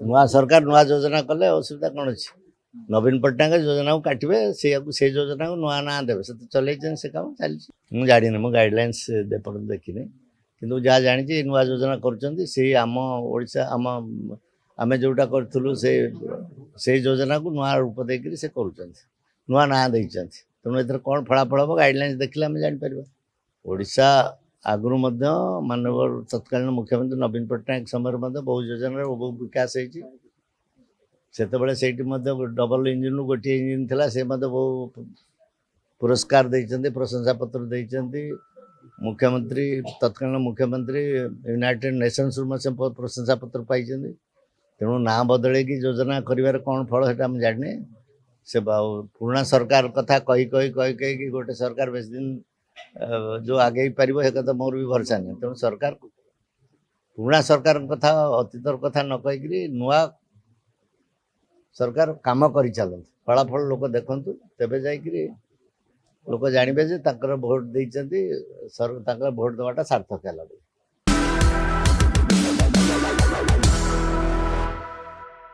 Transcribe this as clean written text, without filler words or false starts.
नुआ सरकार नुआ योजना कले असुविधा कौन अच्छी नवीन पट्टनायक योजना को काटवे से योजना को नुआ ना देवे से चल से काम चली मुझे जानी मो गाइडलाइंस देखनी किंतु जहाँ जानी नुआ योजना करम ओडिशा आम जोटा करूँ से योजना को नुआ रूप देकर से कर नुआ ना दे तेणु ए कौन फलाफल हम गाइडलाइंस देखने आम जापर ओडिशा आगुरी मानव तत्कालीन मुख्यमंत्री नवीन पट्टनायक समय बहुत योजना बहुत विकास होती से डबल इंजिन गोटे इंजिन थिला से बहुत पुरस्कार देते प्रशंसा पत्र देते मुख्यमंत्री तत्कालीन मुख्यमंत्री यूनाइटेड नेशंस प्रशंसा पत्र पाई तेणु ना बदल की योजना कर कौन फल है जाने से पुराना सरकार कथा कही कही कही कही कि गोटे सरकार बेस दिन जो आगे पार कथा मोर भी भरसा नहीं तेणु सरकार पुराना सरकार कथा अतीतर कथा न कहीकि नुआ सरकार काम कर चलते फलाफल लोक देखु तेबे जाकि लोक जानवे जे भोट देते भोट देवाटा सार्थक है।